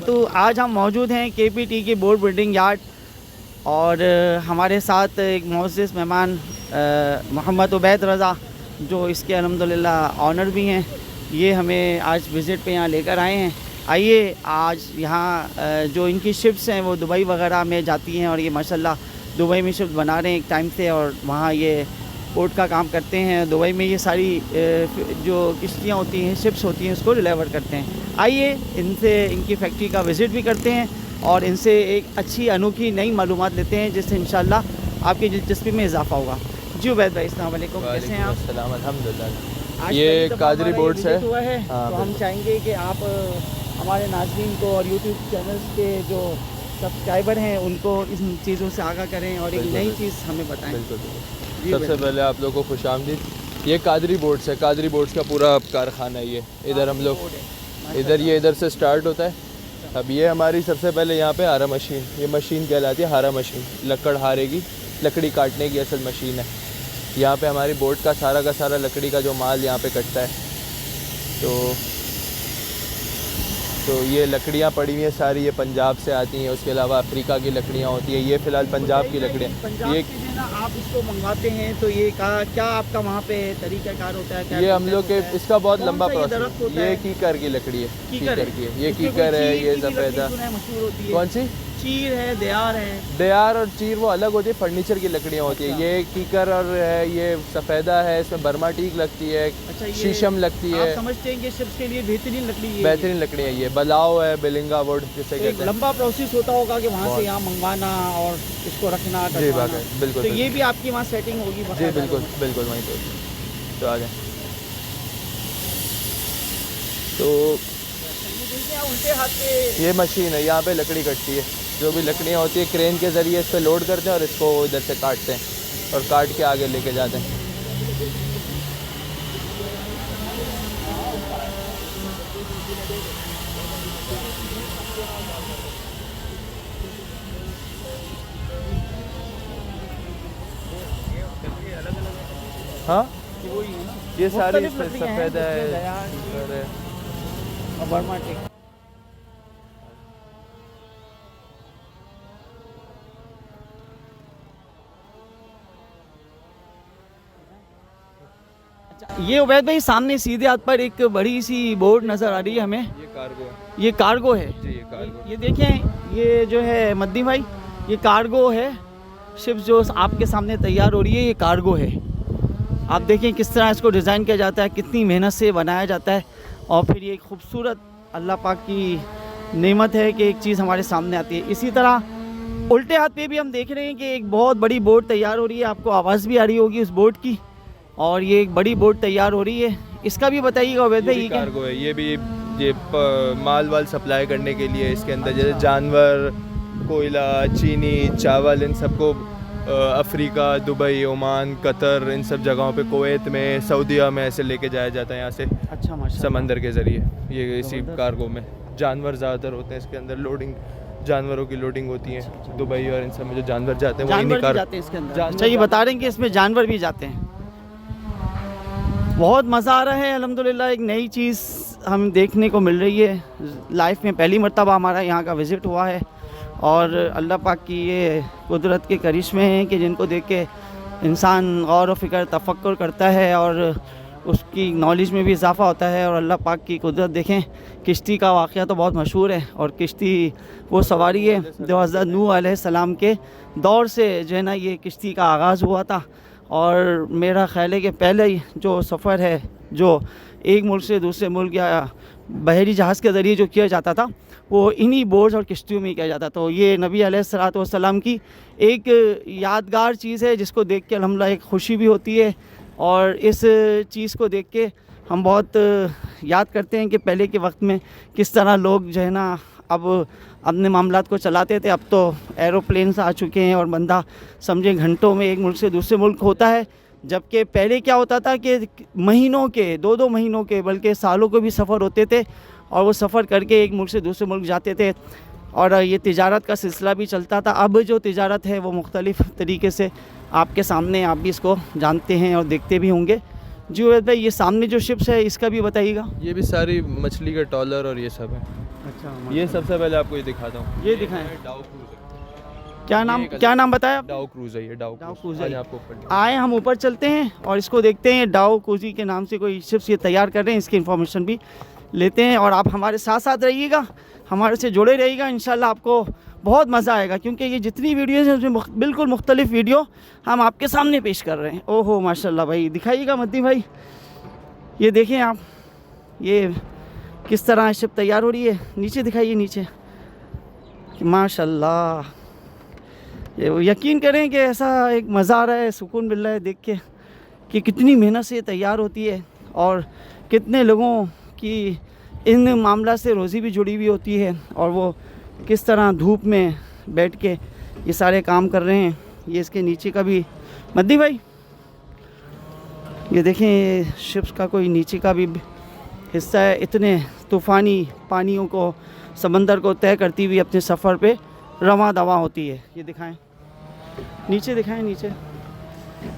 तो आज हम मौजूद हैं KPT की बोट बिल्डिंग यार्ड और हमारे साथ एक मुअज़्ज़िज़ मेहमान मोहम्मद उबैद रज़ा जो इसके अल्हम्दुलिल्लाह ऑनर भी हैं, ये हमें आज विज़िट पे यहाँ लेकर आए हैं। आइए आज यहाँ जो इनकी शिप्स हैं वो दुबई वगैरह में जाती हैं और ये माशाल्लाह दुबई में शिप्स बना रहे हैं एक टाइम से और वहाँ ये पोर्ट का काम करते हैं। दुबई में ये सारी जो किश्तियाँ होती हैं, शिप्स होती हैं, उसको डिलीवर करते हैं। आइए इनसे इनकी फैक्ट्री का विज़िट भी करते हैं और इनसे एक अच्छी अनोखी नई मालूमात लेते हैं जिससे इंशाल्लाह आपकी दिलचस्पी में इजाफ़ा होगा। जी उबैद भाई, अस्सलाम वालेकुम, कैसे हैं आप? अस्सलाम, अल्हम्दुलिल्लाह। आज ये कादरी बोर्ड्स है, हुआ है हाँ, तो हम चाहेंगे कि आप हमारे नाज़रीन को और यूट्यूब चैनल्स के जो सब्सक्राइबर हैं उनको इन चीज़ों से आगाह करें और एक नई चीज़ हमें बताएं। बिल्कुल। सबसे पहले आप लोगों को खुशामदीद। ये कादरी बोर्ड्स है, कादरी बोर्ड्स का पूरा कारखाना है ये। इधर हम लोग इधर से स्टार्ट होता है। अब ये हमारी सबसे पहले यहाँ पे हारा मशीन, ये मशीन कहलाती है हारा मशीन, लकड़ हारे की, लकड़ी काटने की असल मशीन है। यहाँ पे हमारी बोट का सारा लकड़ी का जो माल यहाँ पे कटता है। तो ये लकड़ियाँ पड़ी हुई हैं सारी, ये पंजाब से आती हैं। उसके अलावा अफ्रीका की लकड़ियाँ होती हैं। ये फ़िलहाल पंजाब की लकड़ियाँ। ये आप इसको मंगवाते हैं तो ये क्या आपका वहाँ पे तरीक़ाकार होता है? क्या ये हम लोग के इसका बहुत लंबा प्रोसेस। ये कीकर की लकड़ी है, कीकर की है। ये कीकर है, ये सफ़ेदा कौन सी चीर है, दयार और चीर वो अलग होती है, फर्नीचर की लकड़ियाँ होती है। ये कीकर और है, ये सफ़ेदा है, इसमें बर्मा टीक लगती है, शीशम लगती है। समझते हैं कि शिप्स के लिए बेहतरीन लकड़ी है। ये बलाव है, बिलिंगा वुड जिसे कहते हैं। लंबा प्रोसेस होता होगा कि वहाँ से यहाँ मंगवाना और इसको रखना। जी बात है, बिल्कुल। तो ये भी आपकी वहाँ सेटिंग होगी? जी बिल्कुल वहीं पर। तो आ जाए तो उल्टे हाथ पे ये मशीन है, यहाँ पे लकड़ी कटती है। जो भी लकड़ियाँ होती है क्रेन के ज़रिए इस पर लोड करते हैं और इसको इधर से काटते हैं और काट के आगे लेके जाते हैं। हाँ, ये सारी सफ़ेद है और बर्मा टीक। ये उबैद भाई सामने सीधे हाथ पर एक बड़ी सी बोर्ड नज़र आ रही है हमें। ये कार्गो है। ये कार्गो है जी, ये कार्गो। ये देखें, ये जो है मद्दी भाई, ये कार्गो है। शिप्स जो आपके सामने तैयार हो रही है ये कार्गो है। आप देखें किस तरह इसको डिज़ाइन किया जाता है, कितनी मेहनत से बनाया जाता है और फिर ये खूबसूरत अल्लाह पाक की नेमत है कि एक चीज़ हमारे सामने आती है। इसी तरह उल्टे हाथ पे भी हम देख रहे हैं कि एक बहुत बड़ी बोट तैयार हो रही है। आपको आवाज़ भी आ रही होगी उस बोट की और ये एक बड़ी बोट तैयार हो रही है। इसका भी बताइएगा उबैद भाई। ये कार्गो है, ये भी ये माल वाल सप्लाई करने के लिए इसके अंदर जैसे जानवर, कोयला, चीनी, चावल, इन सबको अफ्रीका, दुबई, ओमान, कतर, इन सब जगहों पे, कुवैत में, सऊदीया में ऐसे लेके जाया जाता है यहाँ से। अच्छा, माशाल्लाह। समंदर के ज़रिए ये इसी कार्गो में जानवर ज़्यादातर होते हैं। इसके अंदर लोडिंग, जानवरों की लोडिंग होती है। दुबई और इन सब में जो जानवर जाते हैं जानवर भी जाते हैं इसके अंदर। अच्छा, ये बता रहे हैं कि इसमें जानवर भी जाते हैं। बहुत मज़ा आ रहा है अल्हम्दुलिल्लाह। एक नई चीज़ हम देखने को मिल रही है। लाइफ में पहली मर्तबा हमारा यहाँ का विज़िट हुआ है और अल्लाह पाक की ये कुदरत के करिश्मे हैं कि जिनको देख के इंसान गौर व फ़िक्र तफक्कुर करता है और उसकी नॉलेज में भी इजाफ़ा होता है। और अल्लाह पाक की कुदरत देखें, किश्ती का वाक़या तो बहुत मशहूर है और किश्ती वो सवारी है जो हज़रत नूह अलैहिस्सलाम के दौर से जो है ना ये किश्ती का आगाज़ हुआ था। और मेरा ख़्याल है कि पहले ही जो सफ़र है जो एक मुल्क से दूसरे मुल्क या बहरी जहाज़ के ज़रिए जो किया जाता था वो इन्हीं बोट्स और किश्तियों में ही किया जाता। तो ये नबी अलैहिस्सलातु वस्सलाम की एक यादगार चीज़ है जिसको देख के अल्हम्दुलिल्लाह एक ख़ुशी भी होती है। और इस चीज़ को देख के हम बहुत याद करते हैं कि पहले के वक्त में किस तरह लोग जो है ना अब अपने मामलात को चलाते थे। अब तो एरोप्लेन्स आ चुके हैं और बंदा समझे घंटों में एक मुल्क से दूसरे मुल्क होता है। जबकि पहले क्या होता था कि महीनों के, 2-2 महीनों के, बल्कि सालों के भी सफ़र होते थे और वो सफ़र करके एक मुल्क से दूसरे मुल्क जाते थे और ये तिजारत का सिलसिला भी चलता था। अब जो तिजारत है वो मुख्तलिफ़ तरीके से आपके सामने, आप भी इसको जानते हैं और देखते भी होंगे। जी उबैद भाई, ये सामने जो शिप्स है इसका भी बताइएगा। ये भी सारी मछली का ट्रॉलर और ये सब है। अच्छा, ये सबसे पहले आपको ये दिखाता हूँ, ये दिखाएं। डाउ क्रूज है। क्या नाम बताया आपने? डाउ क्रूज है ये, डाउ क्रूज। आज आपको ऊपर आए हम ऊपर चलते हैं और इसको देखते हैं। डाउ क्रूजी के नाम से कोई शिप्स ये तैयार कर रहे हैं, इसकी इन्फॉर्मेशन भी लेते हैं। और आप हमारे साथ साथ रहिएगा, हमारे से जुड़े रहिएगा, इंशाल्लाह आपको बहुत मज़ा आएगा, क्योंकि ये जितनी वीडियोज़ हैं उसमें बिल्कुल मुख्तलिफ वीडियो हम आपके सामने पेश कर रहे हैं। ओहो माशाल्लाह भाई, दिखाइएगा मद्दी भाई, ये देखें आप, ये किस तरह शिप तैयार हो रही है। नीचे दिखाइए, नीचे, माशाल्लाह। ये यकीन करें कि ऐसा एक मज़ा आ रहा है, सुकून मिल रहा है देख के कि कितनी मेहनत से तैयार होती है और कितने लोगों की इन मामला से रोज़ी भी जुड़ी हुई होती है, और वो किस तरह धूप में बैठ के ये सारे काम कर रहे हैं। ये इसके नीचे का भी मद्दी भाई, ये देखें, ये शिप्स का कोई नीचे का भी हिस्सा है। इतने तूफ़ानी पानियों को, समंदर को तय करती हुई अपने सफ़र पे रवां दवा होती है। ये दिखाएं, नीचे दिखाएं, नीचे।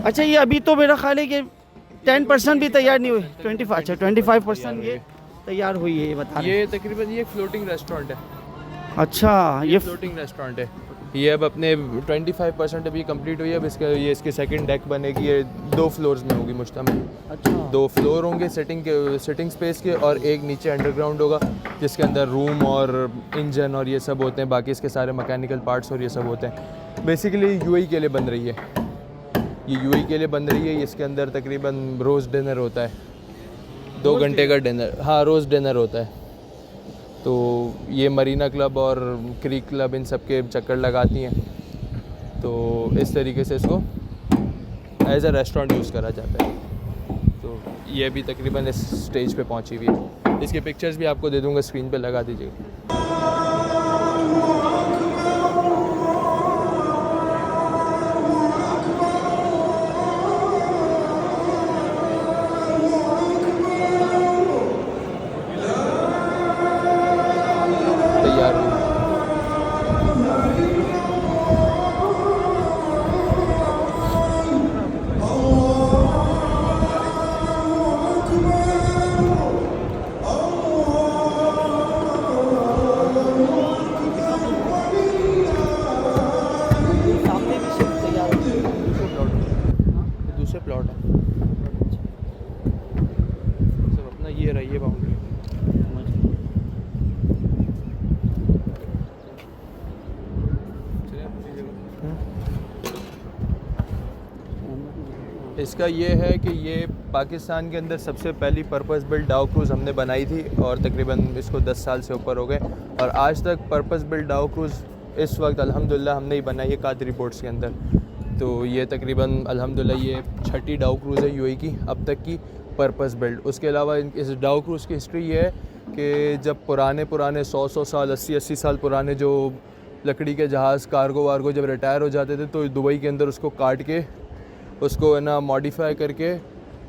अच्छा, ये अभी तो मेरा ख्याल है कि 10% भी तैयार नहीं हुई। 25% ये तैयार हुई है, ये बता रहे हैं। ये तकरीबन ये फ्लोटिंग रेस्टोरेंट है। अच्छा, ये फ्लोटिंग रेस्टोरेंट है। ये अब अपने 25% अभी कंप्लीट हुई है। अब इसके सेकंड डेक बनेगी। ये 2 फ्लोर्स में होगी मुश्तमिल। अच्छा, 2 फ्लोर होंगे सिटिंग स्पेस के, और एक नीचे अंडरग्राउंड होगा जिसके अंदर रूम और इंजन और ये सब होते हैं। बाकी इसके सारे मैकेनिकल पार्ट्स और ये सब होते हैं। बेसिकली यूएई के लिए बन रही है, ये यूएई के लिए बन रही है। इसके अंदर तकरीबन रोज़ डिनर होता है, 2 घंटे का डिनर। हाँ, रोज़ डिनर होता है। तो ये मरीना क्लब और क्रीक क्लब इन सब के चक्कर लगाती हैं। तो इस तरीके से इसको एज अ रेस्टोरेंट यूज़ करा जाता है। तो ये भी तकरीबन इस स्टेज पे पहुंची हुई है। इसके पिक्चर्स भी आपको दे दूंगा, स्क्रीन पे लगा दीजिएगा। तैयार हुई। सामने भी शिप तैयार हो गई। दूसरे प्लॉट है सब अपना। ये रही है बाउंड्री। इसका ये है कि ये पाकिस्तान के अंदर सबसे पहली पर्पस बिल्ट डाउ क्रूज़ हमने बनाई थी, और तकरीबन इसको 10 साल से ऊपर हो गए। और आज तक पर्पस बिल्ट डाउ क्रूज़ इस वक्त अल्हम्दुलिल्लाह हमने ही बनाई है कादरी बोट्स के अंदर। तो ये तकरीबन अल्हम्दुलिल्लाह ये 6ठी डाउ क्रूज़ है यूएई की अब तक की पर्पस बिल्ट। उसके अलावा इस डाउ क्रूज़ की हिस्ट्री ये है कि जब पुराने 100 साल 80 साल पुराने जो लकड़ी के जहाज़ कार्गो वार्गो जब रिटायर हो जाते थे, तो दुबई के अंदर उसको काट के उसको है ना मॉडिफाई करके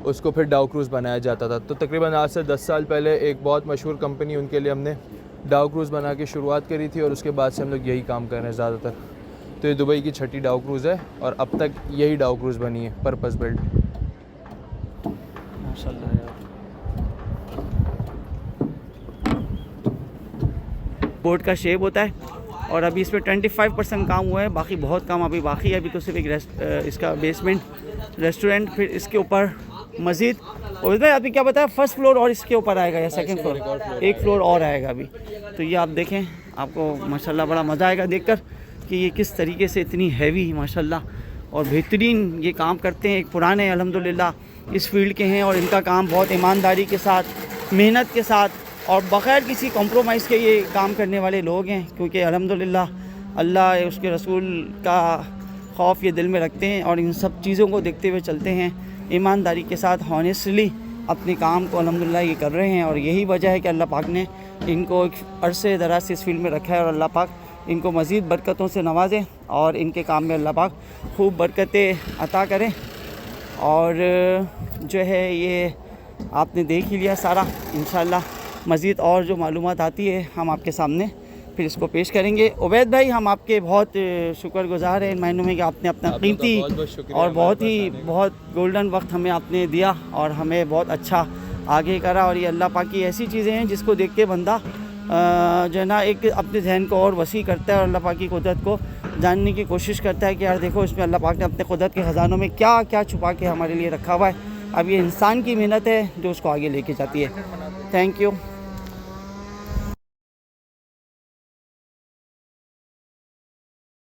उसको फिर डाउ क्रूज़ बनाया जाता था। तो तकरीबन आज से 10 साल पहले एक बहुत मशहूर कंपनी, उनके लिए हमने डाउ क्रूज़ बना के शुरुआत करी थी, और उसके बाद से हम लोग यही काम कर रहे हैं ज़्यादातर। तो ये दुबई की 6ठी डाउ क्रूज़ है, और अब तक यही डाउ क्रूज़ बनी है पर्पस बिल्ट। माशाल्लाह यार, बोट का शेप होता है, और अभी इसमें 25% काम हुआ है, बाकी बहुत काम अभी बाकी है। अभी तो सिर्फ एक इसका बेसमेंट रेस्टोरेंट, फिर इसके ऊपर मस्जिद, और इसमें अभी क्या बताया, फर्स्ट फ्लोर और इसके ऊपर आएगा या सेकंड फ्लोर, एक फ्लोर और आएगा अभी। तो ये आप देखें, आपको माशाल्लाह बड़ा मज़ा आएगा देखकर कि ये किस तरीके से इतनी हैवी माशाल्लाह और बेहतरीन ये काम करते हैं। एक पुराने अल्हम्दुलिल्लाह इस फील्ड के हैं, और इनका काम बहुत ईमानदारी के साथ, मेहनत के साथ और बग़ैर किसी कॉम्प्रोमाइज़ के ये काम करने वाले लोग हैं। क्योंकि अल्हम्दुलिल्लाह अल्लाह उसके रसूल का खौफ ये दिल में रखते हैं, और इन सब चीज़ों को देखते हुए चलते हैं ईमानदारी के साथ, हॉनेस्टली अपने काम को अल्हम्दुलिल्लाह ये कर रहे हैं। और यही वजह है कि अल्लाह पाक ने इनको एक अरसे दराज से इस फील्ड में रखा है, और अल्लाह पाक इनको मज़ीद बरकतों से नवाज़े, और इनके काम में अल्लाह पाक खूब बरकतें अता करें। और जो है ये आपने देख ही लिया सारा, इंशाअल्लाह मज़ीद और जो मालूमात आती है हम आपके सामने फिर इसको पेश करेंगे। उबैद भाई, हम आपके बहुत शुक्रगुज़ार हैं इन महीनों में कि आपने अपना कीमती और बहुत गोल्डन वक्त हमें आपने दिया, और हमें बहुत अच्छा आगे करा। और ये अल्लाह पाक की ऐसी चीज़ें हैं जिसको देख के बंदा जो है ना एक अपने जहन को और वसी करता है और अल्लाह पाक की कुदरत को जानने की कोशिश करता है कि यार देखो इसमें अल्लाह पाक ने अपने कुदरत के ख़जानों में क्या क्या छुपा के हमारे लिए रखा हुआ है। अब ये इंसान की मेहनत है जो उसको आगे लेके जाती है। Thank you.